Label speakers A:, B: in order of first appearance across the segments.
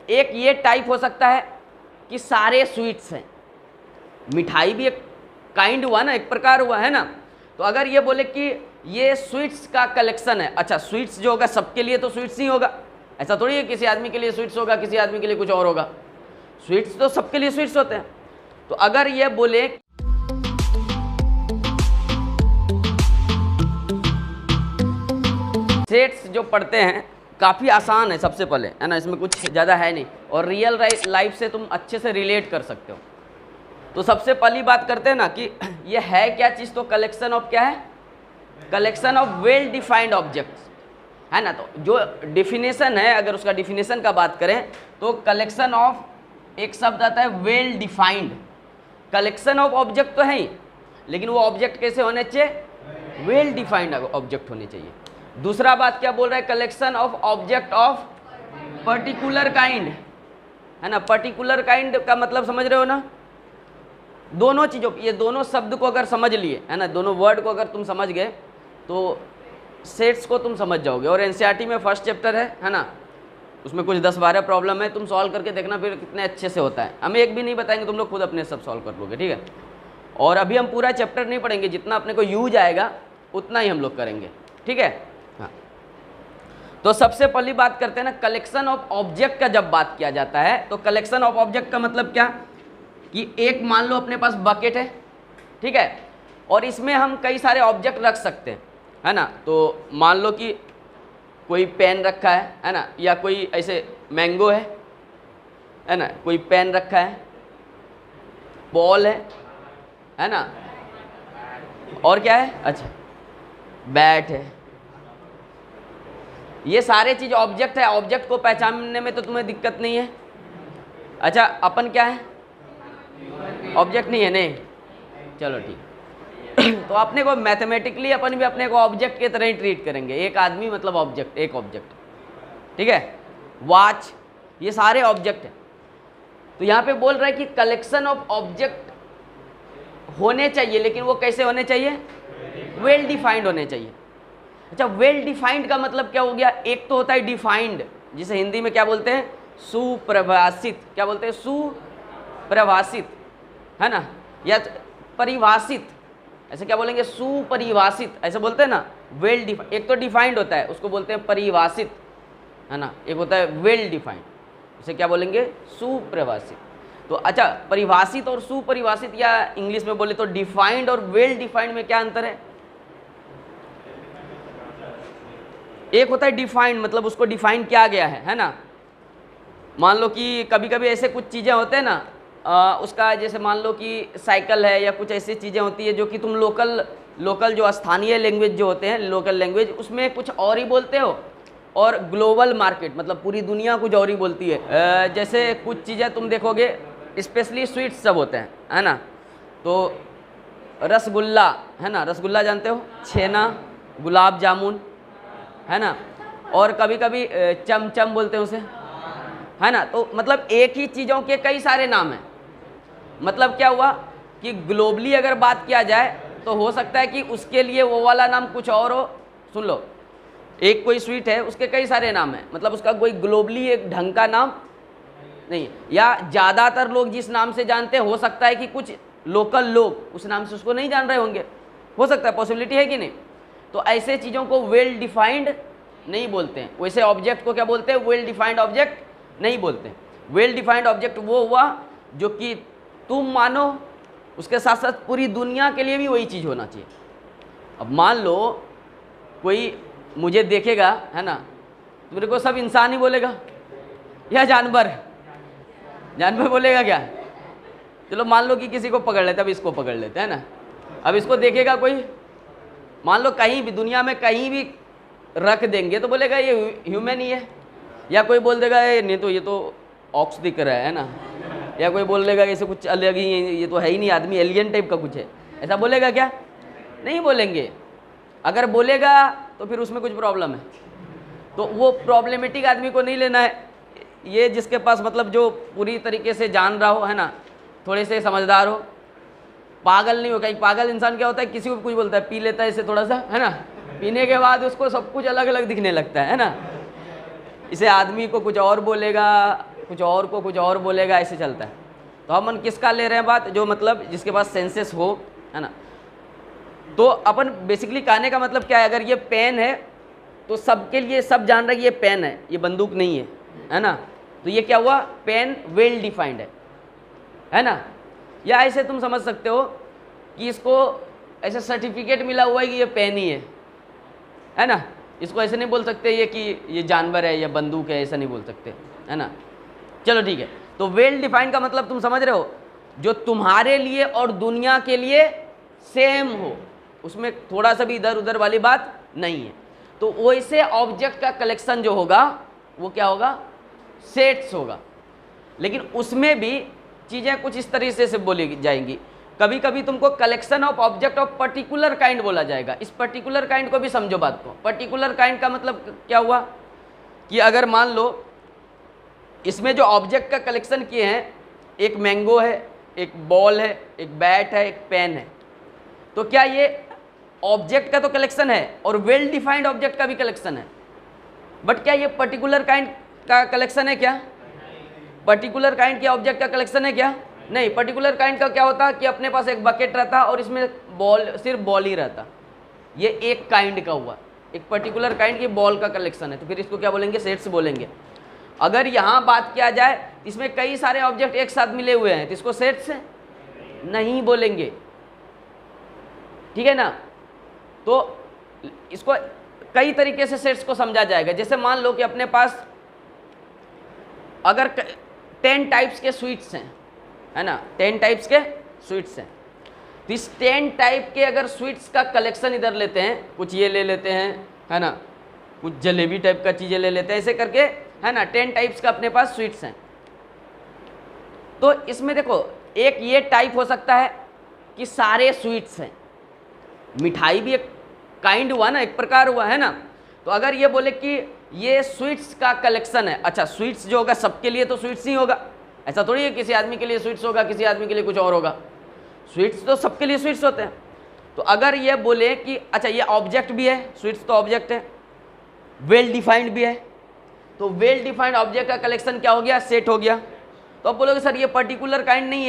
A: एक ये टाइप हो सकता है कि सारे स्वीट्स हैं, मिठाई भी एक काइंड हुआ ना, एक प्रकार हुआ है ना। तो अगर ये बोले कि ये स्वीट्स का कलेक्शन है, अच्छा स्वीट्स जो होगा सबके लिए तो स्वीट्स ही होगा, ऐसा थोड़ी है किसी आदमी के लिए स्वीट्स होगा, किसी आदमी के लिए कुछ और होगा। स्वीट्स तो सबके लिए स्वीट्स होते हैं। तो अगर ये बोले सेट्स जो पढ़ते हैं काफ़ी आसान है, सबसे पहले है ना, इसमें कुछ ज़्यादा है नहीं और रियल लाइफ से तुम अच्छे से रिलेट कर सकते हो। तो सबसे पहली बात करते हैं ना कि ये है क्या चीज़, तो कलेक्शन ऑफ क्या है, collection of well defined objects है ना। तो जो डिफिनेशन है, अगर उसका डिफिनेशन का बात करें तो कलेक्शन ऑफ, एक शब्द आता है well defined, collection of object तो है ही, लेकिन वो ऑब्जेक्ट कैसे होने चाहिए, वेल डिफाइंड ऑब्जेक्ट होने चाहिए। दूसरा बात क्या बोल रहा है, collection of object of particular kind है ना। पर्टिकुलर काइंड का मतलब समझ रहे हो ना, दोनों चीज़ों, ये दोनों शब्द को अगर समझ लिए है ना, दोनों वर्ड को अगर तुम समझ गए तो सेट्स को तुम समझ जाओगे। और एनसीईआरटी में फर्स्ट चैप्टर है ना, उसमें कुछ 10-12 प्रॉब्लम है, तुम सॉल्व करके देखना फिर कितने अच्छे से होता है। हम एक भी नहीं बताएंगे, तुम लोग खुद अपने सब सॉल्व कर लोगे, ठीक है। और अभी हम पूरा चैप्टर नहीं पढ़ेंगे, जितना अपने को यूज आएगा उतना ही हम लोग करेंगे, ठीक है। हाँ, तो सबसे पहली बात करते हैं ना, कलेक्शन ऑफ ऑब्जेक्ट का जब बात किया जाता है तो कलेक्शन ऑफ ऑब्जेक्ट का मतलब क्या कि एक मान लो अपने पास बकेट है, ठीक है, और इसमें हम कई सारे ऑब्जेक्ट रख सकते हैं है ना। तो मान लो कि कोई पेन रखा है ना, या कोई ऐसे मैंगो है ना, कोई पेन रखा है, बॉल है ना, और क्या है, अच्छा बैट है, ये सारे चीज़ ऑब्जेक्ट है। ऑब्जेक्ट को पहचानने में तो तुम्हें दिक्कत नहीं है। अच्छा अपन क्या है, ऑब्जेक्ट नहीं है, नहीं, चलो ठीक। तो अपने को मैथमेटिकली अपन भी अपने को ऑब्जेक्ट की तरह ही ट्रीट करेंगे, एक आदमी मतलब ऑब्जेक्ट, एक ऑब्जेक्ट, ठीक है। वॉच, ये सारे ऑब्जेक्ट हैं। तो यहाँ पे बोल रहा है कि कलेक्शन ऑफ ऑब्जेक्ट होने चाहिए, लेकिन वो कैसे होने चाहिए, वेल डिफाइंड होने चाहिए। अच्छा वेल डिफाइंड का मतलब क्या हो गया, एक तो होता है डिफाइंड, जिसे हिंदी में क्या बोलते हैं, सुपरिभाषित, क्या बोलते हैं, सुपरिभाषित है ना, या परिभाषित, ऐसे क्या बोलेंगे, सुपरिभाषित ऐसे बोलते हैं ना। वेल डिफाइंड, एक तो डिफाइंड होता है उसको बोलते हैं परिभाषित है ना, एक होता है वेल डिफाइंड, इसे क्या बोलेंगे, सुपरिभाषित। तो अच्छा परिभाषित और सुपरिभाषित, या इंग्लिश में बोले तो डिफाइंड और वेल डिफाइंड में क्या अंतर है। एक होता है डिफाइंड, मतलब उसको डिफाइन किया गया है ना। मान लो कि कभी कभी ऐसे कुछ चीज़ें होते हैं ना, उसका जैसे मान लो कि साइकिल है या कुछ ऐसी चीज़ें होती है जो कि तुम लोकल जो स्थानीय लैंग्वेज जो होते हैं, लोकल लैंग्वेज, उसमें कुछ और ही बोलते हो, और ग्लोबल मार्केट मतलब पूरी दुनिया कुछ और ही बोलती है। जैसे कुछ चीज़ें तुम देखोगे, स्पेशली स्वीट्स सब होते हैं है ना, तो रसगुल्ला है ना, रसगुल्ला जानते हो, छेना, गुलाब जामुन है ना, और कभी कभी चमचम बोलते हैं उसे है ना। तो मतलब एक ही चीज़ों के कई सारे नाम हैं। मतलब क्या हुआ कि ग्लोबली अगर बात किया जाए तो हो सकता है कि उसके लिए वो वाला नाम कुछ और हो। सुन लो, एक कोई स्वीट है उसके कई सारे नाम हैं, मतलब उसका कोई ग्लोबली एक ढंग का नाम नहीं, या ज़्यादातर लोग जिस नाम से जानते हैं हो सकता है कि कुछ लोकल लोग उस नाम से उसको नहीं जान रहे होंगे, हो सकता है, पॉसिबिलिटी है कि नहीं। तो ऐसे चीज़ों को वेल डिफाइंड नहीं बोलते हैं, वैसे ऑब्जेक्ट को क्या बोलते हैं, वेल डिफाइंड ऑब्जेक्ट नहीं बोलते। वेल डिफाइंड ऑब्जेक्ट वो हुआ जो कि तुम मानो, उसके साथ साथ पूरी दुनिया के लिए भी वही चीज़ होना चाहिए। अब मान लो कोई मुझे देखेगा है ना, तो मेरे को सब इंसान ही बोलेगा या जानवर, जानवर बोलेगा क्या। चलो मान लो कि किसी को पकड़ लेते, अब इसको पकड़ लेते हैं ना, अब इसको देखेगा कोई, मान लो कहीं भी दुनिया में कहीं भी रख देंगे तो बोलेगा ये ह्यूमन ही है, या कोई बोल देगा नहीं तो ये तो ऑक्स दिख रहा है ना, या कोई बोल देगा ऐसे कुछ अलग ही, ये तो है ही नहीं आदमी, एलियन टाइप का कुछ है, ऐसा बोलेगा क्या, नहीं बोलेंगे। अगर बोलेगा तो फिर उसमें कुछ प्रॉब्लम है। तो वो प्रॉब्लमेटिक आदमी को नहीं लेना है, ये जिसके पास मतलब जो पूरी तरीके से जान रहा हो है ना, थोड़े से समझदार हो, पागल नहीं हो। कहीं पागल इंसान क्या होता है, किसी को कुछ बोलता है, पी लेता है इसे थोड़ा सा है ना, पीने के बाद उसको सब कुछ अलग अलग दिखने लगता है ना, इसे आदमी को कुछ और बोलेगा, कुछ और को कुछ और बोलेगा, ऐसे चलता है। तो हम किसका ले रहे हैं बात, जो मतलब जिसके पास सेंसेस हो, है ना। तो अपन बेसिकली कहने का मतलब क्या है, अगर ये पेन है तो सबके लिए सब जान रहे हैं ये पेन है, ये बंदूक नहीं है ना। तो ये क्या हुआ, पेन वेल डिफाइंड है ना। या ऐसे तुम समझ सकते हो कि इसको ऐसे सर्टिफिकेट मिला हुआ है कि ये पेन ही है ना। इसको ऐसे नहीं बोल सकते ये कि ये जानवर है या बंदूक है, ऐसा नहीं बोल सकते, है ना। चलो ठीक है। तो वेल डिफाइंड का मतलब तुम समझ रहे हो, जो तुम्हारे लिए और दुनिया के लिए सेम हो, उसमें थोड़ा सा भी इधर उधर वाली बात नहीं है। तो वैसे ऑब्जेक्ट का कलेक्शन जो होगा वो क्या होगा, सेट्स होगा। लेकिन उसमें भी चीज़ें कुछ इस तरीके से बोली जाएंगी। कभी कभी तुमको collection of object of particular kind बोला जाएगा। इस पर्टिकुलर काइंड को भी समझो बात को। पर्टिकुलर काइंड का मतलब क्या हुआ कि अगर मान लो इसमें जो ऑब्जेक्ट का कलेक्शन किए हैं, एक मैंगो है, एक बॉल है, एक बैट है, एक पेन है, तो क्या ये ऑब्जेक्ट का तो कलेक्शन है और वेल डिफाइंड ऑब्जेक्ट का भी कलेक्शन है। बट क्या ये पर्टिकुलर काइंड का कलेक्शन है क्या? पर्टिकुलर काइंड के ऑब्जेक्ट का कलेक्शन है क्या? नहीं। पर्टिकुलर काइंड का क्या होता कि अपने पास एक बकेट रहता और इसमें बॉल, सिर्फ बॉल ही रहता। ये एक काइंड का हुआ, एक पर्टिकुलर काइंड की बॉल का कलेक्शन है, तो फिर इसको क्या बोलेंगे, सेट्स बोलेंगे। अगर यहाँ बात किया जाए इसमें कई सारे ऑब्जेक्ट एक साथ मिले हुए हैं तो इसको सेट्स नहीं बोलेंगे, ठीक है ना। तो इसको कई तरीके से सेट्स को समझा जाएगा। जैसे मान लो कि अपने पास अगर 10 टाइप्स के स्वीट्स हैं, है ना, 10 टाइप्स के स्वीट्स हैं, तो इस 10 टाइप के अगर स्वीट्स का कलेक्शन इधर लेते हैं, कुछ ये ले लेते हैं, है ना, कुछ जलेबी टाइप का चीज़ें ले लेते हैं, ऐसे करके, है ना, 10 टाइप्स का अपने पास स्वीट्स हैं। तो इसमें देखो एक ये टाइप हो सकता है कि सारे स्वीट्स हैं। मिठाई भी एक काइंड हुआ ना, एक प्रकार हुआ, है ना। तो अगर ये बोले कि ये स्वीट्स का कलेक्शन है, अच्छा स्वीट्स जो होगा सबके लिए तो स्वीट्स ही होगा, ऐसा थोड़ी है किसी आदमी के लिए स्वीट्स होगा, किसी आदमी के लिए कुछ और होगा। स्वीट्स तो सबके लिए स्वीट्स होते हैं। तो अगर ये बोले कि अच्छा ये ऑब्जेक्ट भी है, स्वीट्स तो ऑब्जेक्ट है, वेल डिफाइंड भी है, तो वेल डिफाइंड ऑब्जेक्ट का कलेक्शन क्या हो गया, सेट हो गया। तो अब बोलोगे सर ये पर्टिकुलर काइंड नहीं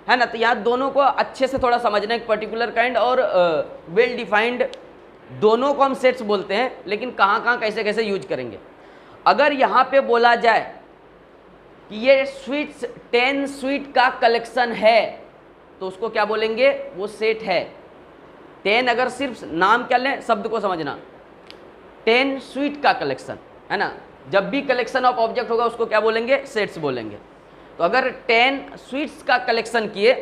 A: है ना। तो यहाँ दोनों को अच्छे से थोड़ा समझना है, पर्टिकुलर काइंड और वेल डिफाइंड दोनों को हम सेट्स बोलते हैं, लेकिन कहाँ कहाँ कैसे कैसे यूज करेंगे। अगर यहाँ पे बोला जाए कि ये स्वीट्स 10 स्वीट का कलेक्शन है, तो उसको क्या बोलेंगे, वो सेट है। 10 अगर सिर्फ नाम क्या लें, शब्द को समझना, 10 स्वीट का कलेक्शन, है ना। जब भी कलेक्शन ऑफ ऑब्जेक्ट होगा उसको क्या बोलेंगे, सेट्स बोलेंगे। तो अगर 10 स्वीट्स का कलेक्शन किए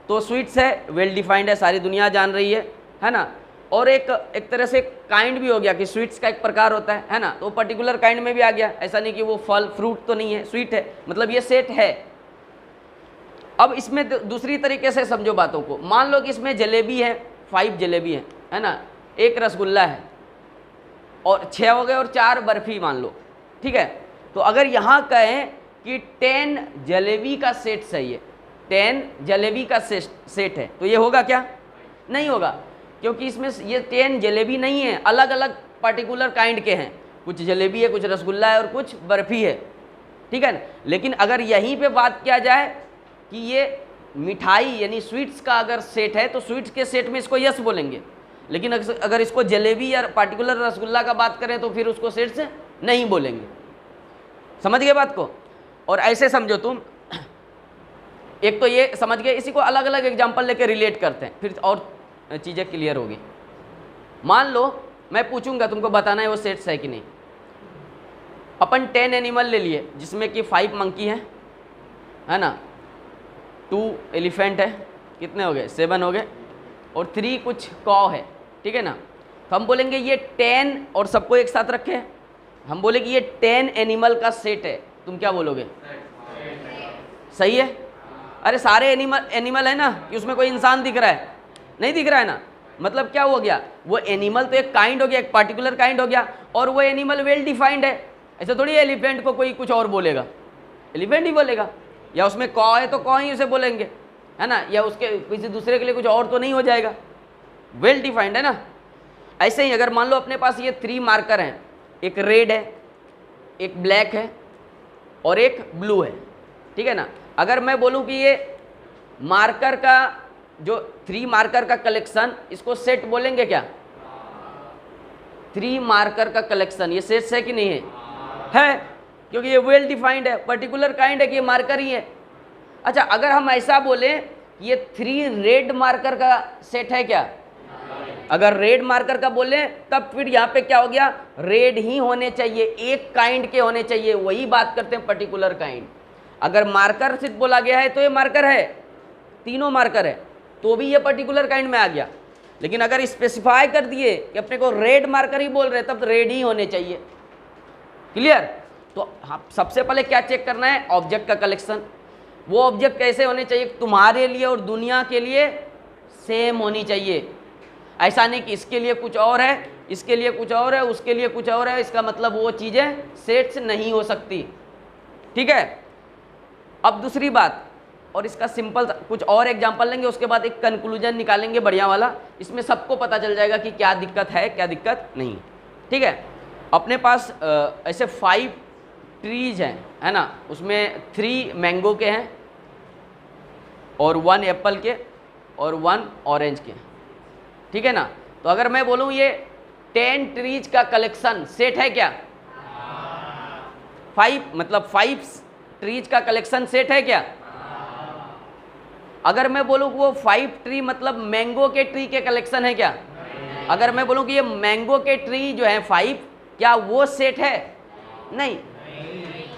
A: तो स्वीट्स है, वेल डिफाइंड है, सारी दुनिया जान रही है ना। और एक तरह से काइंड भी हो गया कि स्वीट्स का एक प्रकार होता है ना। तो पर्टिकुलर काइंड में भी आ गया, ऐसा नहीं कि वो फल फ्रूट तो नहीं है, स्वीट है, मतलब ये सेट है। अब इसमें दूसरी तरीके से समझो बातों को। मान लो कि इसमें जलेबी है, 5 जलेबी है ना, 1 रसगुल्ला है और 6 हो गए और 4 बर्फी मान लो, ठीक है। तो अगर यहाँ कहें कि 10 जलेबी का सेट सही है, 10 जलेबी का सेट है, तो ये होगा क्या, नहीं होगा, क्योंकि इसमें ये 10 जलेबी नहीं है, अलग अलग पर्टिकुलर काइंड के हैं। कुछ जलेबी है, कुछ रसगुल्ला है और कुछ बर्फी है, ठीक है ना। लेकिन अगर यहीं पे बात किया जाए कि ये मिठाई यानी स्वीट्स का अगर सेट है, तो स्वीट्स के सेट में इसको यस बोलेंगे। लेकिन अगर इसको जलेबी या पर्टिकुलर रसगुल्ला का बात करें तो फिर उसको सेट से नहीं बोलेंगे। समझ गए बात को। और ऐसे समझो तुम, एक तो ये समझ गए, इसी को अलग अलग एग्जांपल लेके रिलेट करते हैं, फिर और चीज़ें क्लियर होगी। मान लो मैं पूछूंगा, तुमको बताना है वो सेट्स है कि नहीं। अपन 10 एनिमल ले लिए, जिसमें कि 5 मंकी है ना, 2 एलिफेंट है, कितने हो गए, 7 हो गए, और 3 कुछ कॉ है, ठीक है ना। तो हम बोलेंगे ये 10 और सबको एक साथ रखे, हम बोले कि ये 10 एनिमल का सेट है। तुम क्या बोलोगे, सही है। अरे सारे एनिमल है ना, कि उसमें कोई इंसान दिख रहा है, नहीं दिख रहा है ना। मतलब क्या हो गया, वो एनिमल तो एक काइंड हो गया, एक पार्टिकुलर काइंड हो गया, और वो एनिमल वेल डिफाइंड है। ऐसा थोड़ी एलिफेंट को कोई कुछ और बोलेगा, एलिफेंट ही बोलेगा, या उसमें कॉ है तो कॉ ही उसे बोलेंगे, है ना, या उसके किसी दूसरे के लिए कुछ और तो नहीं हो जाएगा, वेल डिफाइंड है ना। ऐसे ही अगर मान लो अपने पास ये 3 मार्कर हैं, एक रेड है, एक ब्लैक है और एक ब्लू है, ठीक है ना। अगर मैं बोलूं कि ये मार्कर का जो 3 मार्कर का कलेक्शन, इसको सेट बोलेंगे क्या? 3 मार्कर का कलेक्शन ये सेट है कि नहीं है? है, क्योंकि ये वेल डिफाइंड है, पर्टिकुलर काइंड है कि ये मार्कर ही है। अच्छा, अगर हम ऐसा बोलें ये 3 रेड मार्कर का सेट है क्या? अगर रेड मार्कर का बोले तब फिर यहाँ पे क्या हो गया? रेड ही होने चाहिए, एक काइंड के होने चाहिए, वही बात करते हैं पर्टिकुलर काइंड। अगर मार्कर सिर्फ बोला गया है तो ये मार्कर है, तीनों मार्कर है, तो भी ये पर्टिकुलर काइंड में आ गया। लेकिन अगर स्पेसिफाई कर दिए कि अपने को रेड मार्कर ही बोल रहे तब तो रेड ही होने चाहिए। क्लियर? तो हाँ, सबसे पहले क्या चेक करना है? ऑब्जेक्ट का कलेक्शन। वो ऑब्जेक्ट कैसे होने चाहिए? तुम्हारे लिए और दुनिया के लिए सेम होनी चाहिए। ऐसा नहीं कि इसके लिए कुछ और है, इसके लिए कुछ और है, उसके लिए कुछ और है, इसका मतलब वो चीज़ें सेट्स नहीं हो सकती। ठीक है। अब दूसरी बात, और इसका सिंपल कुछ और एग्जांपल लेंगे, उसके बाद एक कंक्लूजन निकालेंगे बढ़िया वाला। इसमें सबको पता चल जाएगा कि क्या दिक्कत है, क्या दिक्कत नहीं। ठीक है। अपने पास ऐसे 5 ट्रीज हैं, है ना। उसमें 3 मैंगो के हैं और 1 एप्पल के और 1 ऑरेंज के, ठीक है ना। तो अगर मैं बोलूँ ये 10 ट्रीज का कलेक्शन सेट है क्या? 5 मतलब 5 ट्रीज का कलेक्शन सेट है क्या? अगर मैं बोलूँ कि वो 5 ट्री मतलब मैंगो के ट्री के कलेक्शन है क्या? अगर मैं बोलूँ कि ये मैंगो के ट्री जो है 5, क्या वो सेट है? नहीं।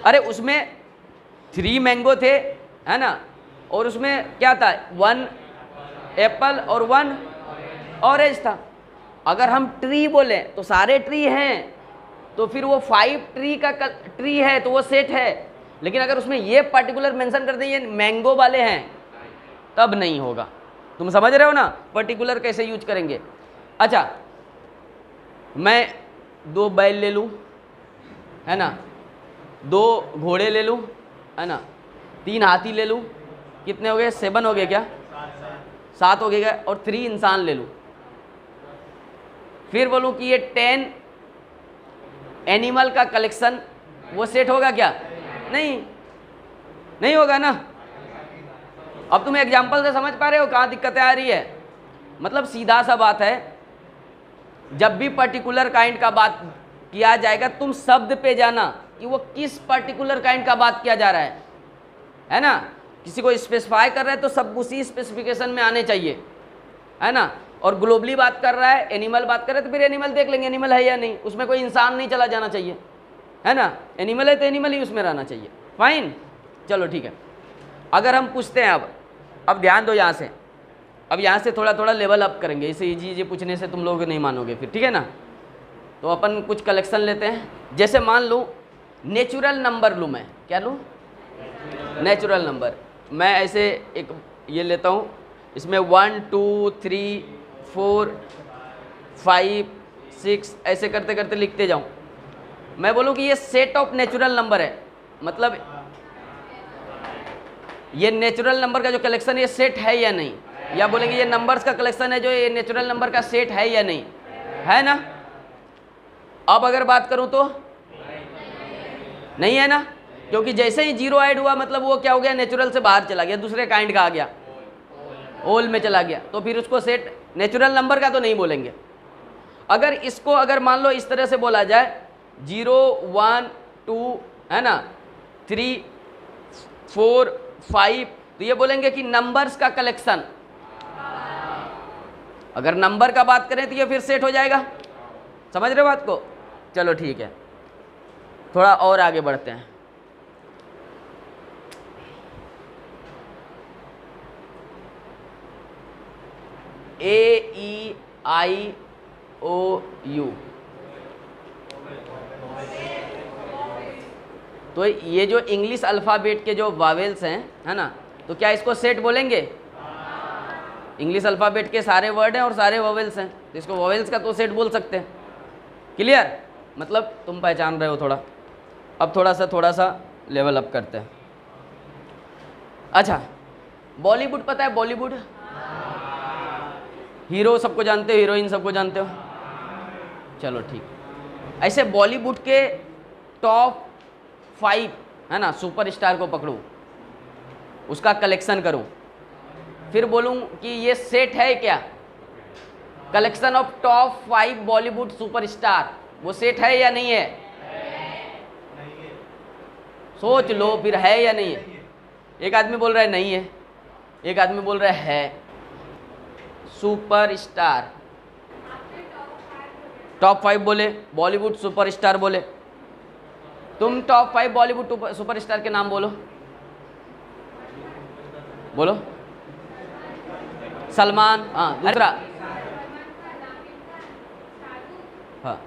A: अरे उसमें 3 मैंगो थे, है ना, और उसमें क्या था? 1 एप्पल और 1 ऑरेंज था। अगर हम ट्री बोले तो सारे ट्री हैं, तो फिर वो 5 ट्री का ट्री है तो वो सेट है। लेकिन अगर उसमें ये पर्टिकुलर मेंशन कर दें ये मैंगो वाले हैं, तब नहीं होगा। तुम समझ रहे हो ना पर्टिकुलर कैसे यूज करेंगे? अच्छा, मैं 2 बैल ले लूँ, है ना, 2 घोड़े ले लूँ, है ना, 3 हाथी ले लूँ, कितने हो गए? 7 हो गए क्या? 7 हो गए। और 3 इंसान ले लूँ। फिर बोलूँ कि ये 10 एनिमल का कलेक्शन, वो सेट होगा क्या? नहीं, नहीं होगा ना। अब तुम एग्जाम्पल से समझ पा रहे हो कहाँ दिक्कतें आ रही है? मतलब सीधा सा बात है, जब भी पर्टिकुलर काइंड का बात किया जाएगा तुम शब्द पे जाना कि वो किस पर्टिकुलर काइंड का बात किया जा रहा है ना। किसी को स्पेसिफाई कर रहा है तो सब उसी स्पेसिफिकेशन में आने चाहिए, है ना। और ग्लोबली बात कर रहा है, एनिमल बात कर रहा है, तो फिर एनिमल देख लेंगे एनिमल है या नहीं, उसमें कोई इंसान नहीं चला जाना चाहिए, है ना। एनिमल है तो एनिमल ही उसमें रहना चाहिए। फाइन, चलो ठीक है। अगर हम पूछते हैं अब ध्यान दो यहाँ से, अब यहाँ से थोड़ा थोड़ा लेवल अप करेंगे, इसे ये पूछने से तुम लोग नहीं मानोगे फिर, ठीक है ना। तो अपन कुछ कलेक्शन लेते हैं। जैसे मान लूँ नेचुरल नंबर लूँ, मैं क्या लूँ? Natural number. मैं ऐसे एक ये लेता हूँ, इसमें 1 2 3 4 5 6 ऐसे करते करते लिखते जाऊँ। मैं बोलूँ कि ये सेट ऑफ नेचुरल नंबर है, मतलब ये नेचुरल नंबर का जो कलेक्शन ये सेट है या नहीं, या बोलेंगे ये नंबर्स का कलेक्शन है जो ये नेचुरल नंबर का सेट है या नहीं, है ना। अब अगर बात करूं तो नहीं है ना, क्योंकि जैसे ही 0 ऐड हुआ मतलब वो क्या हो गया? नेचुरल से बाहर चला गया, दूसरे काइंड का आ गया, होल में चला गया, तो फिर उसको सेट नेचुरल नंबर का तो नहीं बोलेंगे। अगर इसको अगर मान लो इस तरह से बोला जाए 0 1 2 है ना 3 4 5, तो ये बोलेंगे कि नंबर्स का कलेक्शन। अगर नंबर का बात करें तो ये फिर सेट हो जाएगा। समझ रहे हो बात को? चलो ठीक है, थोड़ा और आगे बढ़ते हैं। AEIOU, तो ये जो इंग्लिश अल्फ़ाबेट के जो वावेल्स हैं, है ना, तो क्या इसको सेट बोलेंगे? इंग्लिश अल्फ़ाबेट के सारे वर्ड हैं और सारे वावेल्स हैं, तो इसको वावेल्स का तो सेट बोल सकते हैं। क्लियर? मतलब तुम पहचान रहे हो थोड़ा। अब थोड़ा सा लेवल अप करते हैं। अच्छा, बॉलीवुड पता है? बॉलीवुड हीरो सबको जानते हो, हीरोइन सबको जानते हो, चलो ठीक। ऐसे बॉलीवुड के टॉप 5 है ना सुपरस्टार को पकड़ूं, उसका कलेक्शन करूं, फिर बोलूं कि ये सेट है क्या, collection of top 5 Bollywood superstar, वो सेट है या नहीं है? सोच लो फिर, है या नहीं है? एक आदमी बोल रहा है नहीं है, एक आदमी बोल रहा है सुपरस्टार। टॉप 5 बोले, बॉलीवुड सुपरस्टार बोले। तुम टॉप 5 बॉलीवुड सुपरस्टार के नाम बोलो, बोलो। सलमान, हाँ दूसरा, हाँ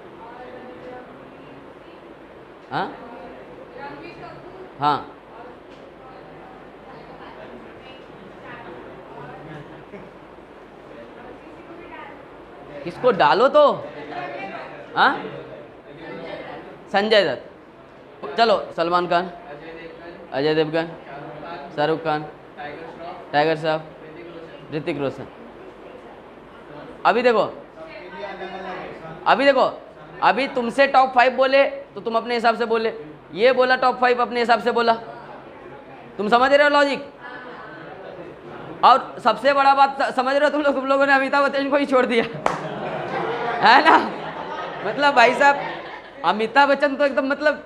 A: हाँ हाँ किसको डालो तो, हाँ संजय दत्त, चलो सलमान खान, अजय देवगन, शाहरुख खान, टाइगर श्रॉफ, ऋतिक रोशन। अभी देखो अभी तुमसे टॉप 5 बोले तो तुम अपने हिसाब से बोले, ये बोला टॉप 5 अपने हिसाब से बोला। तुम समझ रहे हो लॉजिक? और सबसे बड़ा बात समझ रहे हो तुम लोगों ने अमिताभ बच्चन को ही छोड़ दिया है ना। मतलब भाई साहब, अमिताभ बच्चन तो एकदम मतलब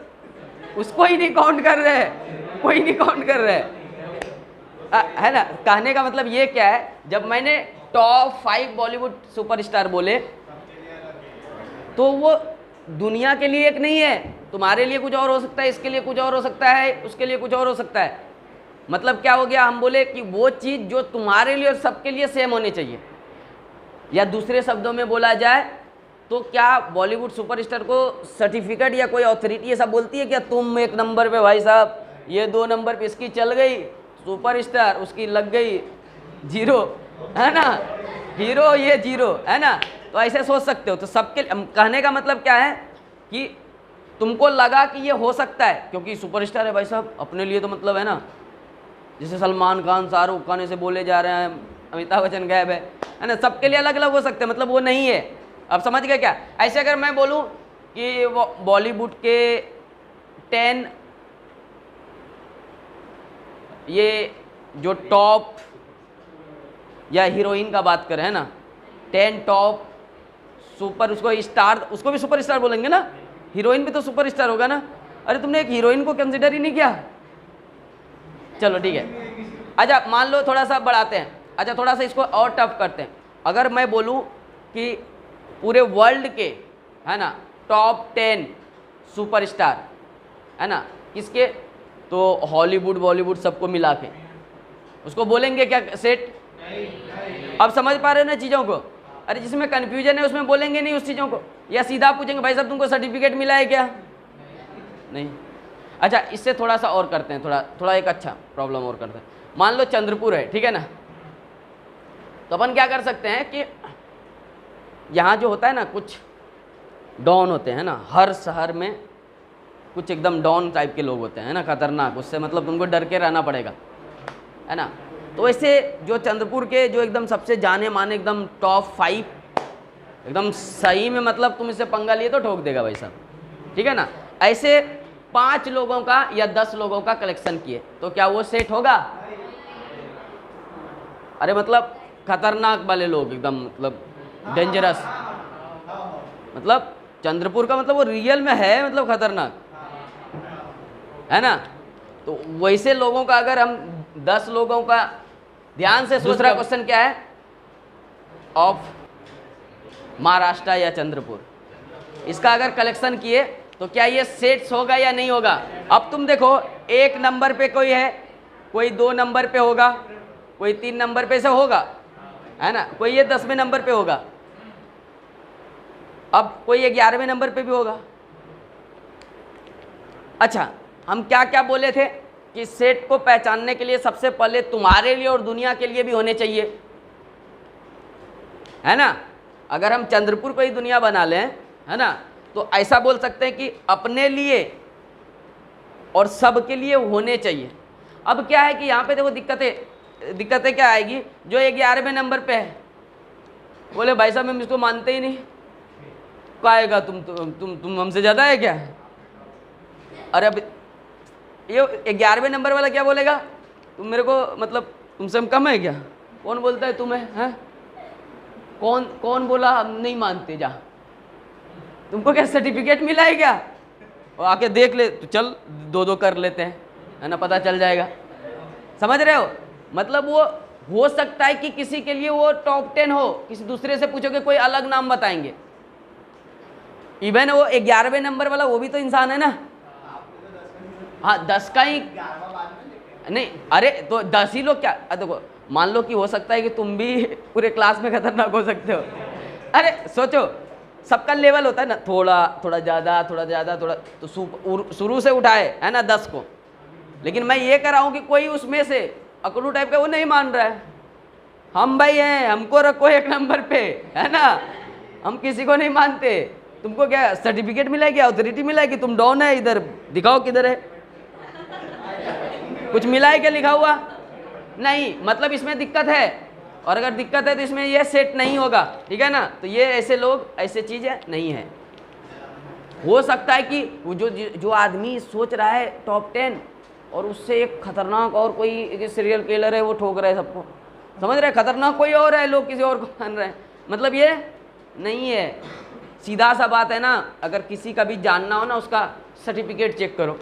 A: उसको ही नहीं काउंट कर रहे हैं, कोई नहीं काउंट कर रहे है ना। कहने का मतलब ये क्या है, जब मैंने टॉप 5 बॉलीवुड सुपरस्टार बोले तो वो दुनिया के लिए एक नहीं है, तुम्हारे लिए कुछ और हो सकता है, इसके लिए कुछ और हो सकता है, उसके लिए कुछ और हो सकता है। मतलब क्या हो गया, हम बोले कि वो चीज़ जो तुम्हारे लिए और सबके लिए सेम होनी चाहिए। या दूसरे शब्दों में बोला जाए तो क्या बॉलीवुड सुपरस्टार को सर्टिफिकेट या कोई अथॉरिटी ऐसा बोलती है क्या, तुम 1 नंबर पे भाई साहब, ये 2 नंबर पे इसकी चल गई सुपरस्टार, उसकी लग गई 0, है ना, हीरो ये 0, है ना। तो ऐसे सोच सकते हो। तो सबके कहने का मतलब क्या है कि तुमको लगा कि ये हो सकता है क्योंकि सुपरस्टार है भाई साहब, अपने लिए तो मतलब है ना, जैसे सलमान खान, शाहरुख खान ऐसे बोले जा रहे हैं, अमिताभ बच्चन गायब है ना, सबके लिए अलग अलग हो सकते हैं, मतलब वो नहीं है। अब समझ गए क्या? ऐसे अगर मैं बोलूं कि वो बॉलीवुड के 10 ये जो टॉप या हीरोइन का बात करें है ना, 10 टॉप सुपर, उसको स्टार, उसको भी सुपर स्टार बोलेंगे ना, हीरोइन भी तो सुपर स्टार होगा ना। अरे तुमने एक हीरोइन को कंसिडर ही नहीं किया। चलो ठीक है, अच्छा मान लो थोड़ा सा बढ़ाते हैं, अच्छा थोड़ा सा इसको और टफ करते हैं। अगर मैं बोलूं कि पूरे वर्ल्ड के है ना टॉप 10 सुपरस्टार है ना किसके, तो हॉलीवुड बॉलीवुड सबको मिला के उसको बोलेंगे क्या सेट? अब समझ पा रहे हो ना चीज़ों को? अरे जिसमें कन्फ्यूजन है उसमें बोलेंगे नहीं उस चीज़ों को, या सीधा पूछेंगे भाई साहब तुमको सर्टिफिकेट मिला है क्या? नहीं। अच्छा इससे थोड़ा सा और करते हैं, थोड़ा एक अच्छा प्रॉब्लम और करते हैं। मान लो चंद्रपुर है, ठीक है ना, तो अपन क्या कर सकते हैं कि यहाँ जो होता है ना कुछ डॉन होते हैं ना, हर शहर में कुछ एकदम डॉन टाइप के लोग होते हैं ना, खतरनाक, उससे मतलब तुमको डर के रहना पड़ेगा, है ना। तो ऐसे जो चंद्रपुर के जो एकदम सबसे जाने माने एकदम टॉप 5 एकदम सही में, मतलब तुम इससे पंगा लिए तो ठोक देगा भाई साहब, ठीक है ना। ऐसे 5 लोगों का या 10 लोगों का कलेक्शन किए तो क्या वो सेट होगा? अरे मतलब खतरनाक वाले लोग एकदम, मतलब डेंजरस, मतलब चंद्रपुर का मतलब वो रियल में है, मतलब खतरनाक, है ना। तो वैसे लोगों का अगर हम 10 लोगों का ध्यान से, दूसरा क्वेश्चन क्या है, ऑफ महाराष्ट्र या चंद्रपुर, इसका अगर कलेक्शन किए तो क्या ये सेट्स होगा या नहीं होगा? अब तुम देखो 1 नंबर पे कोई है, कोई 2 नंबर पे होगा, कोई 3 नंबर पे से होगा, है ना, कोई ये 10वें नंबर पे होगा, अब कोई 11वें नंबर पे भी होगा। अच्छा हम क्या क्या बोले थे कि सेट को पहचानने के लिए सबसे पहले तुम्हारे लिए और दुनिया के लिए भी होने चाहिए, है ना। अगर हम चंद्रपुर को ही दुनिया बना लें, है ना, तो ऐसा बोल सकते हैं कि अपने लिए और सबके लिए होने चाहिए। अब क्या है कि यहाँ पे देखो दिक्कतें क्या आएगी, जो 11वें नंबर पे है बोले भाई साहब हम इसको मानते ही नहीं, क्या आएगा, तुम हमसे ज़्यादा है क्या? अरे अब ये 11वें नंबर वाला क्या बोलेगा, तुम मेरे को मतलब तुमसे हम कम है क्या? कौन बोलता है तुम्हें, हैं? कौन बोला हम नहीं मानते? जा, तुमको क्या सर्टिफिकेट मिला है क्या? और आके देख ले तो चल 2-2 कर लेते हैं, है ना, पता चल जाएगा। समझ रहे हो? मतलब वो हो सकता है कि किसी के लिए वो टॉप 10 हो, किसी दूसरे से पूछोगे कोई अलग नाम बताएंगे। इवन वो 11वें नंबर वाला वो भी तो इंसान है ना। हाँ 10 का ही नहीं, अरे तो 10 ही लोग क्या, देखो मान लो कि हो सकता है कि तुम भी पूरे क्लास में खतरनाक हो सकते हो। अरे सोचो सबका लेवल होता है ना, थोड़ा ज़्यादा थोड़ा, तो शुरू से उठाए है ना 10 को। लेकिन मैं ये कह रहा हूँ कि कोई उसमें से अकड़ू टाइप का वो नहीं मान रहा है, हम भाई हैं, हमको रखो 1 नंबर पे, है ना, हम किसी को नहीं मानते। तुमको क्या सर्टिफिकेट मिला है, क्या अथॉरिटी मिला है कि तुम डाउन है? इधर दिखाओ किधर है, कुछ मिला है क्या लिखा हुआ? नहीं, मतलब इसमें दिक्कत है, और अगर दिक्कत है तो इसमें ये सेट नहीं होगा, ठीक है ना। तो ये ऐसे लोग, ऐसे चीज़ें नहीं है। हो सकता है कि वो जो आदमी सोच रहा है टॉप 10 और उससे एक खतरनाक और कोई सीरियल किलर है वो ठोक रहा है सबको, समझ रहे हैं? खतरनाक कोई और है, लोग किसी और को मान रहे हैं, मतलब ये नहीं है। सीधा सा बात है ना, अगर किसी का भी जानना हो ना उसका सर्टिफिकेट चेक करो,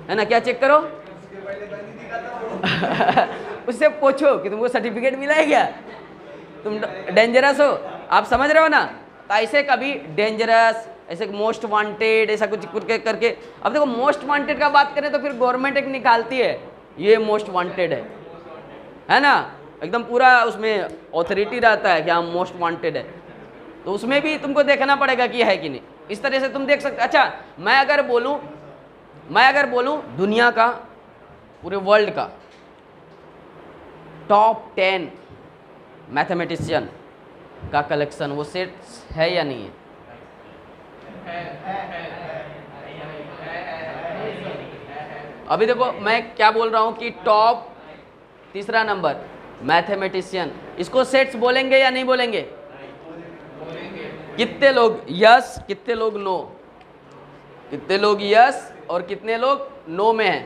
A: है ना। क्या चेक करो? उससे पूछो कि तुमको सर्टिफिकेट मिला है क्या, तुम डेंजरस हो, आप समझ रहे हो ना। तो ऐसे कभी डेंजरस, ऐसे मोस्ट वांटेड, ऐसा कुछ करके। अब देखो मोस्ट वांटेड का बात करें तो फिर गवर्नमेंट एक निकालती है ये मोस्ट वांटेड है ना, एकदम पूरा उसमें ऑथोरिटी रहता है कि हाँ मोस्ट वांटेड है, तो उसमें भी तुमको देखना पड़ेगा कि है कि नहीं। इस तरह से तुम देख सकते। अच्छा मैं अगर बोलूं दुनिया का, पूरे वर्ल्ड का टॉप 10 मैथमेटिशियन का कलेक्शन, वो सेट है या नहीं है? अभी देखो मैं क्या बोल रहा हूं कि टॉप 3 नंबर मैथमेटिशियन, इसको सेट्स बोलेंगे या नहीं बोलेंगे? कितने लोग यस, कितने लोग नो? कितने लोग यस और कितने लोग नो में हैं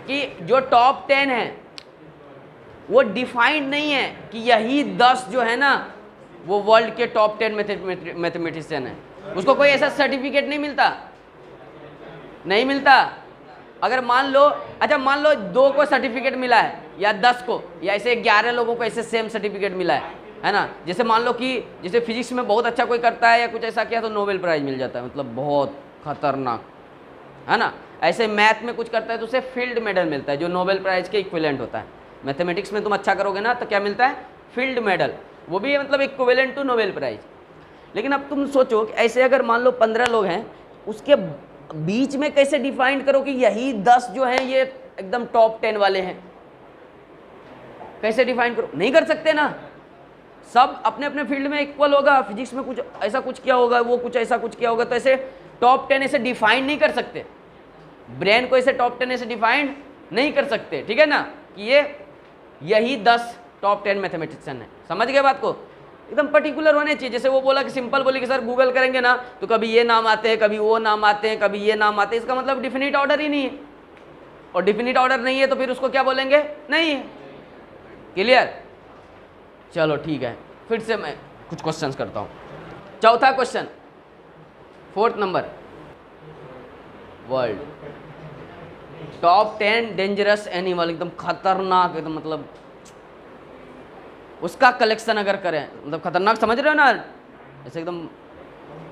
A: कि जो टॉप 10 है वो डिफाइंड नहीं है कि यही 10 जो है ना वो वर्ल्ड के टॉप 10 मैथमेटिशियन है। उसको कोई ऐसा सर्टिफिकेट नहीं मिलता। अगर मान लो, अच्छा मान लो 2 को सर्टिफिकेट मिला है या 10 को, या ऐसे 11 लोगों को ऐसे सेम सर्टिफिकेट मिला है ना। जैसे मान लो कि जैसे फिजिक्स में बहुत अच्छा कोई करता है या कुछ ऐसा किया तो नोबेल प्राइज मिल जाता है, मतलब बहुत खतरनाक, है ना। ऐसे मैथ में कुछ करता है तो उसे फील्ड मेडल मिलता है जो नोबेल प्राइज के इक्विवेलेंट होता है। मैथमेटिक्स में तुम अच्छा करोगे ना तो क्या मिलता है? फील्ड मेडल, वो भी मतलब इक्विवेलेंट टू नोबेल प्राइज। लेकिन अब तुम सोचो कि ऐसे अगर मान लो 15 लोग हैं, उसके बीच में कैसे डिफाइन करो कि यही 10 जो हैं ये एकदम टॉप 10 वाले हैं? कैसे डिफाइन करो? नहीं कर सकते ना। सब अपने अपने फील्ड में इक्वल होगा। फिजिक्स में कुछ ऐसा कुछ किया होगा, वो कुछ ऐसा कुछ किया होगा, तो ऐसे टॉप 10 ऐसे डिफाइन नहीं कर सकते। ब्रेन को ऐसे टॉप 10 ऐसे डिफाइन नहीं कर सकते, ठीक है ना, कि ये यही 10 टॉप 10 मैथमेटिशियन है। समझ गए बात को? एकदम पर्टिकुलर होने चाहिए। जैसे वो बोला कि सिंपल बोली कि सर गूगल करेंगे ना तो कभी ये नाम आते हैं, कभी वो नाम आते हैं, कभी ये नाम आते हैं, इसका मतलब डिफिनिट ऑर्डर ही नहीं है। और डिफिनिट ऑर्डर नहीं है तो फिर उसको क्या बोलेंगे? नहीं है। क्लियर? चलो ठीक है, फिर से मैं कुछ क्वेश्चंस करता हूँ। चौथा question, 4th number, world top 10 dangerous animal, एकदम खतरनाक, एकदम मतलब उसका कलेक्शन अगर करें, मतलब खतरनाक समझ रहे हो ना, ऐसे एकदम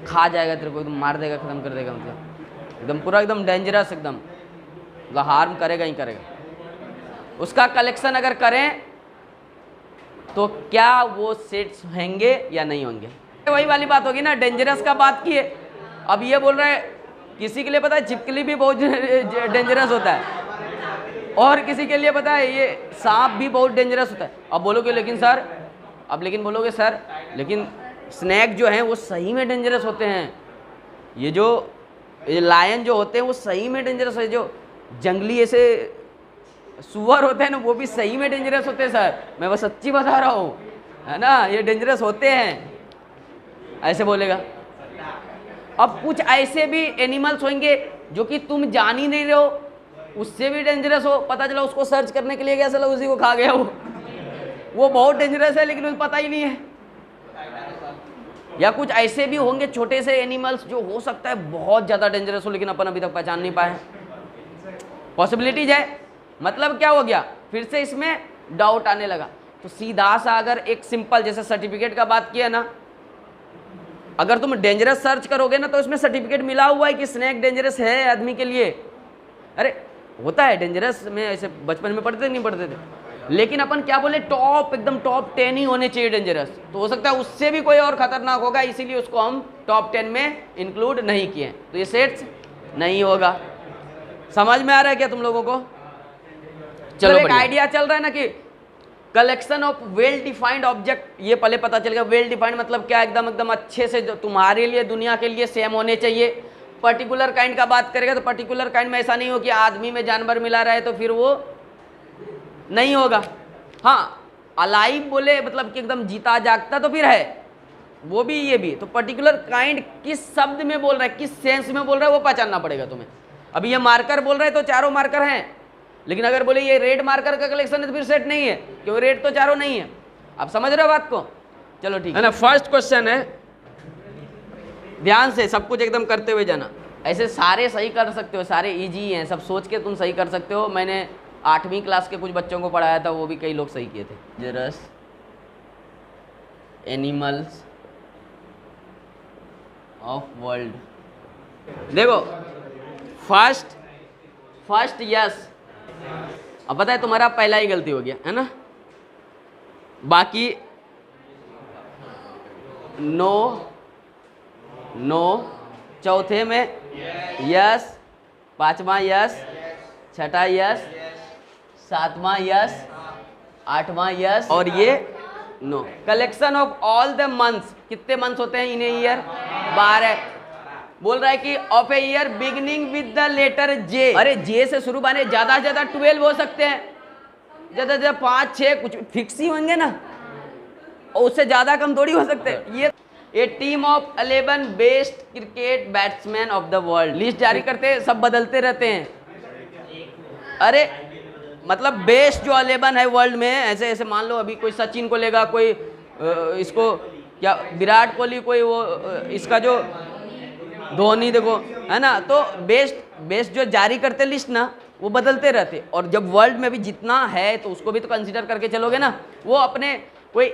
A: खा जाएगा तेरे को, एकदम मार देगा, खत्म कर देगा, मतलब एकदम पूरा एकदम डेंजरस, एकदम मतलब हार्म करेगा ही करेगा। उसका कलेक्शन अगर करें तो क्या वो सेट्स होंगे या नहीं होंगे? वही वाली बात होगी ना, डेंजरस का बात की है। अब ये बोल रहे हैं किसी के लिए पता है छिपकली भी बहुत डेंजरस होता है, और किसी के लिए पता है ये सांप भी बहुत डेंजरस होता है। अब बोलोगे लेकिन सर, बोलोगे सर लेकिन स्नैक जो हैं वो सही में डेंजरस होते हैं। ये लायन जो होते हैं वो सही में डेंजरस है। जो जंगली ऐसे सुअर होते हैं ना वो भी सही में डेंजरस होते हैं सर, मैं बस सच्ची बता रहा हूँ, है ना, ये डेंजरस होते हैं, ऐसे बोलेगा। अब कुछ ऐसे भी एनिमल्स होंगे जो कि तुम जान ही नहीं रहे हो, उससे भी डेंजरस हो, पता चला उसको सर्च करने के लिए गया, चला उसी को खा गया वो बहुत डेंजरस है लेकिन उसे पता ही नहीं है। या कुछ ऐसे भी होंगे छोटे से एनिमल्स जो हो सकता है बहुत ज़्यादा डेंजरस हो लेकिन अपन अभी तक पहचान नहीं पाए, पॉसिबिलिटीज है। मतलब क्या हो गया, फिर से इसमें डाउट आने लगा। तो सीधा सा अगर एक सिंपल जैसे सर्टिफिकेट का बात किया ना, अगर तुम डेंजरस सर्च करोगे ना तो इसमें सर्टिफिकेट मिला हुआ है कि स्नेक डेंजरस है आदमी के लिए। अरे होता है डेंजरस में, ऐसे बचपन में पढ़ते नहीं पढ़ते थे, लेकिन अपन क्या बोले टॉप एकदम टॉप 10 ही होने चाहिए डेंजरस। तो हो सकता है उससे भी कोई और खतरनाक होगा, इसीलिए उसको हम टॉप 10 में इंक्लूड नहीं किए, तो ये सेट्स नहीं होगा। समझ में आ रहा है क्या तुम लोगों को? चलो एक आइडिया चल रहा है ना कि collection of well defined object, ये पहले पता चल गया। वेल डिफाइंड मतलब क्या, एकदम एकदम अच्छे से जो तुम्हारे लिए दुनिया के लिए सेम होने चाहिए। पर्टिकुलर काइंड का बात करेगा तो पर्टिकुलर काइंड में ऐसा नहीं हो कि आदमी में जानवर मिला रहा है तो फिर वो नहीं होगा। हाँ अलाइव बोले मतलब कि एकदम जीता जागता तो फिर है वो भी, ये भी। तो पर्टिकुलर काइंड किस शब्द में बोल रहा है, किस सेंस में बोल रहा है वो पहचानना पड़ेगा तुम्हें। अभी ये मार्कर बोल रहा है तो चारों मार्कर हैं, लेकिन अगर बोले ये रेड मार्कर का कलेक्शन है तो फिर सेट नहीं है, क्योंकि रेड तो चारों नहीं है। आप समझ रहे हो बात को? चलो ठीक है ना। फर्स्ट क्वेश्चन है, ध्यान से सब कुछ एकदम करते हुए जाना। ऐसे सारे सही कर सकते हो, सारे इजी हैं, सब सोच के तुम सही कर सकते हो। मैंने 8वीं क्लास के कुछ बच्चों को पढ़ाया था, वो भी कई लोग सही किए थे। Dangerous animals of world. देखो फर्स्ट यस, अब पता है तुम्हारा पहला ही गलती हो गया है ना, बाकी नो चौथे में यस, पांचवा यस, छठा यस, सातवां यस, आठवां यस और ये no. Collection of all the months, कितने मंथ्स होते हैं इन ए ईयर? 12। बोल रहा है कि of a year beginning with the letter J. अरे जे से शुरू बने, ज्यादा से ज्यादा 12 हो सकते हैं, ज्यादा ज्यादा 5 6 कुछ फिक्स ही होंगे ना, और उससे ज्यादा कम थोड़ी हो सकते हैं। ये a team of 11 best cricket batsman of the world. List जारी करते हैं, सब बदलते रहते हैं। अरे मतलब बेस्ट जो 11 है वर्ल्ड में, ऐसे ऐसे मान लो अभी कोई सचिन को लेगा, कोई इसको क्या विराट कोहली, कोई वो इसका जो धोनी देखो है ना। तो बेस्ट जो जारी करते लिस्ट ना वो बदलते रहते, और जब वर्ल्ड में भी जितना है तो उसको भी तो कंसीडर करके चलोगे ना। वो अपने कोई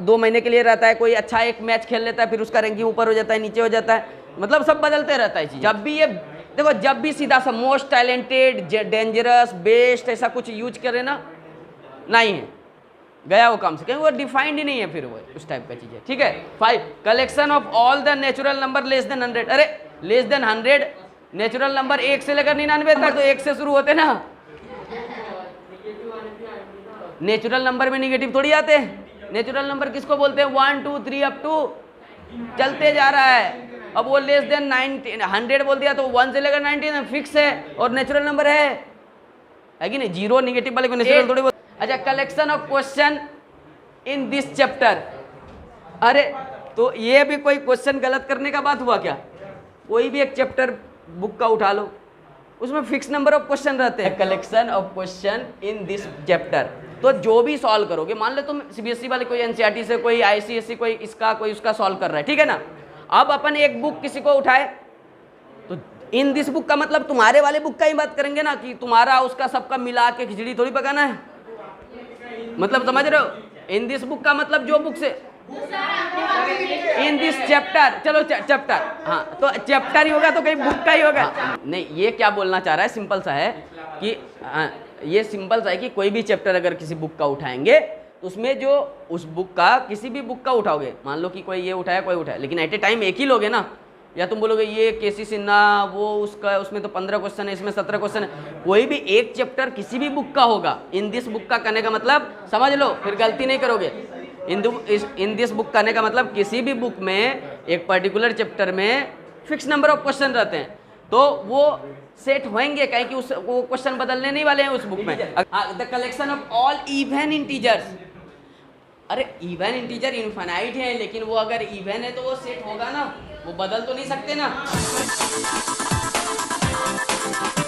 A: 2 महीने के लिए रहता है, कोई अच्छा एक मैच खेल लेता है, फिर उसका रैंकिंग ऊपर हो जाता है, नीचे हो जाता है, मतलब सब बदलते रहता है चीज़। जब भी ये देखो, जब भी सीधा सा मोस्ट टैलेंटेड, डेंजरस, बेस्ट ऐसा कुछ यूज करे ना, नहीं है, गया वो काम से, क्योंकि वो डिफाइंड ही नहीं है फिर वो उस टाइप का चीज़ है। ठीक है। 5 collection of all the natural number less than 100। अरे लेस देन 100 नेचुरल नंबर 1 से लेकर 99 तक, तो 1 से शुरू होते ना। नेचुरल नंबर में निगेटिव थोड़ी आते हैं। नेचुरल नंबर किसको बोलते हैं? 1 2 3 अप टू चलते जा रहा है। अब वो लेस देन 100 बोल दिया तो 1 से लेकर 90 फिक्स है और नेचुरल नंबर है कि नहीं? जीरो निगेटिव वाले को नेचुरल थोड़ी बोल। अच्छा, collection of question in this chapter. अरे तो ये भी कोई क्वेश्चन गलत करने का बात हुआ क्या? कोई भी एक चैप्टर बुक का उठा लो, उसमें फिक्स नंबर ऑफ क्वेश्चन रहते हैं। Collection of question in this chapter, तो जो भी सॉल्व करोगे, मान लो तुम सीबीएसई वाले कोई एनसीईआरटी से, कोई आईसीएसई, कोई इसका कोई उसका सॉल्व कर रहा है, ठीक है ना। अब अपन एक बुक किसी को उठाए तो इन दिस बुक का मतलब तुम्हारे वाले बुक का ही बात करेंगे ना, कि तुम्हारा उसका सबका मिला के खिचड़ी थोड़ी पकाना है। मतलब समझ रहे हो? इन दिस बुक का मतलब जो बुक से, इन दिस चैप्टर, चलो चैप्टर, हाँ तो चैप्टर ही होगा तो कहीं बुक का ही होगा। नहीं, ये क्या बोलना चाह रहा है, सिंपल सा है कि ये सिंपल सा है कि कोई भी चैप्टर अगर किसी बुक का उठाएंगे तो उसमें जो उस बुक का, किसी भी बुक का उठाओगे, मान लो कि कोई ये उठाया कोई उठाया, लेकिन एट ए टाइम एक ही लोगे ना। या तुम बोलोगे ये केसी सिन्हा, वो उसका, उसमें तो 15 क्वेश्चन है, इसमें 17 क्वेश्चन है। कोई भी एक चैप्टर किसी भी बुक का होगा। इन दिस बुक का कहने का मतलब समझ लो, फिर गलती नहीं करोगे। इन दिस बुक कहने का मतलब किसी भी बुक में एक पर्टिकुलर चैप्टर में फिक्स नंबर ऑफ क्वेश्चन रहते हैं, तो वो सेट होंगे, कहीं कि वो क्वेश्चन बदलने नहीं वाले हैं उस बुक में। The collection of all even integers. अरे इवन इंटीजर इनफाइनाइट है, लेकिन वो अगर इवन है तो वो सेट होगा ना, वो बदल तो नहीं सकते ना।
B: है।